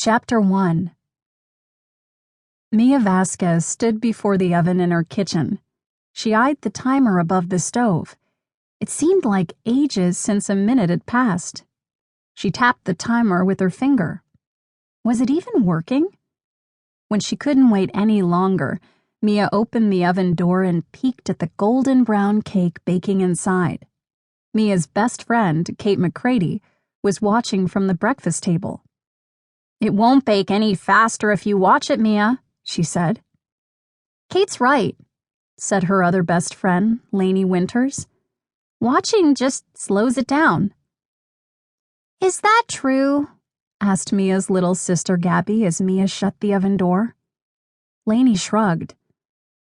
Chapter 1. Mia Vasquez stood before the oven in her kitchen. She eyed the timer above the stove. It seemed like ages since a minute had passed. She tapped the timer with her finger. Was it even working? When she couldn't wait any longer, Mia opened the oven door and peeked at the golden brown cake baking inside. Mia's best friend, Kate McCready, was watching from the breakfast table. "It won't bake any faster if you watch it, Mia," she said. "Kate's right," said her other best friend, Lainey Winters. "Watching just slows it down." "Is that true?" asked Mia's little sister Gabby as Mia shut the oven door. Lainey shrugged.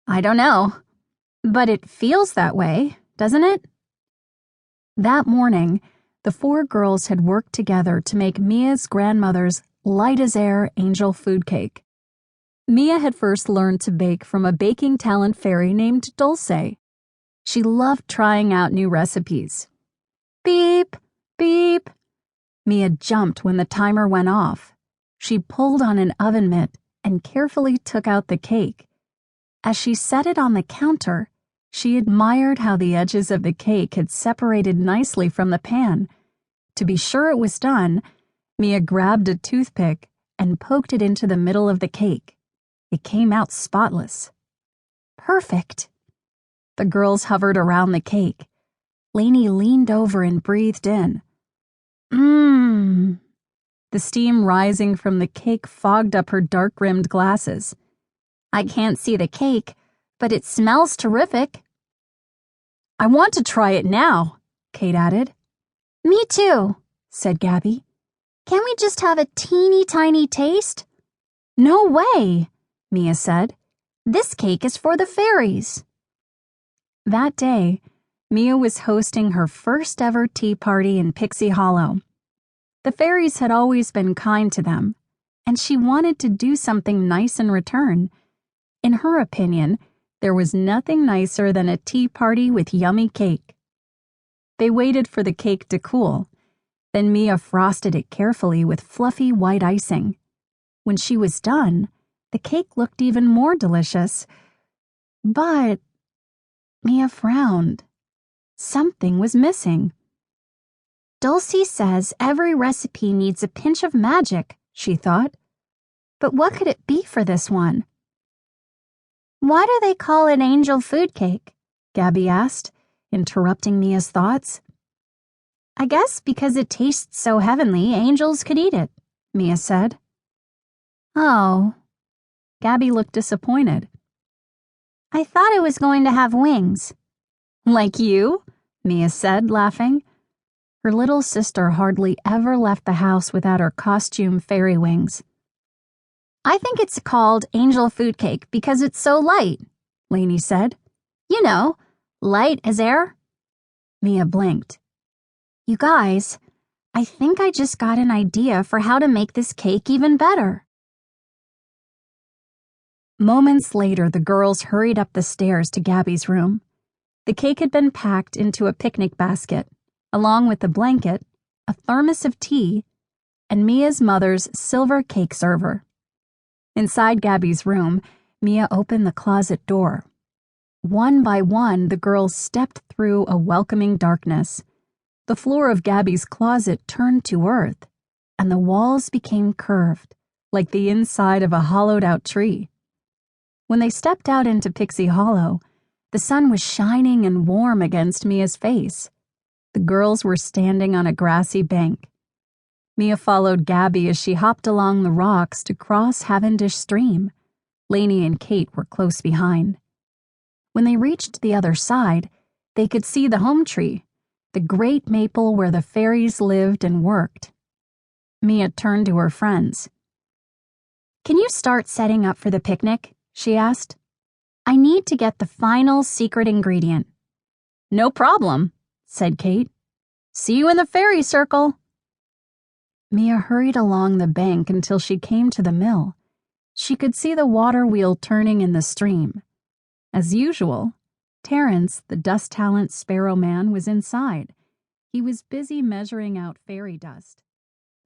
"I don't know, but it feels that way, doesn't it?" That morning, the four girls had worked together to make Mia's grandmother's light-as-air angel food cake. Mia had first learned to bake from a baking talent fairy named Dulce. She loved trying out new recipes. Beep, beep. Mia jumped when the timer went off. She pulled on an oven mitt and carefully took out the cake. As she set it on the counter, she admired how the edges of the cake had separated nicely from the pan. To be sure it was done, Mia grabbed a toothpick and poked it into the middle of the cake. It came out spotless. Perfect. The girls hovered around the cake. Lainey leaned over and breathed in. Mmm. The steam rising from the cake fogged up her dark-rimmed glasses. "I can't see the cake, but it smells terrific." "I want to try it now," Kate added. "Me too," said Gabby. "Can we just have a teeny tiny taste?" "No way," Mia said. "This cake is for the fairies." That day, Mia was hosting her first ever tea party in Pixie Hollow. The fairies had always been kind to them, and she wanted to do something nice in return. In her opinion, there was nothing nicer than a tea party with yummy cake. They waited for the cake to cool. Then Mia frosted it carefully with fluffy white icing. When she was done, the cake looked even more delicious. But Mia frowned. Something was missing. "Dulce says every recipe needs a pinch of magic," she thought. But what could it be for this one? "Why do they call it angel food cake?" Gabby asked, interrupting Mia's thoughts. "I guess because it tastes so heavenly, angels could eat it," Mia said. "Oh." Gabby looked disappointed. "I thought it was going to have wings." "Like you?" Mia said, laughing. Her little sister hardly ever left the house without her costume fairy wings. "I think it's called angel food cake because it's so light," Lainey said. "You know, light as air." Mia blinked. "You guys, I think I just got an idea for how to make this cake even better." Moments later, the girls hurried up the stairs to Gabby's room. The cake had been packed into a picnic basket, along with a blanket, a thermos of tea, and Mia's mother's silver cake server. Inside Gabby's room, Mia opened the closet door. One by one, the girls stepped through a welcoming darkness. The floor of Gabby's closet turned to earth, and the walls became curved, like the inside of a hollowed-out tree. When they stepped out into Pixie Hollow, the sun was shining and warm against Mia's face. The girls were standing on a grassy bank. Mia followed Gabby as she hopped along the rocks to cross Cavendish Stream. Lainey and Kate were close behind. When they reached the other side, they could see the home tree, the great maple where the fairies lived and worked. Mia turned to her friends. "Can you start setting up for the picnic?" she asked. "I need to get the final secret ingredient." "No problem," said Kate. "See you in the fairy circle." Mia hurried along the bank until she came to the mill. She could see the water wheel turning in the stream. As usual, Terrence, the dust talent sparrow man, was inside. He was busy measuring out fairy dust.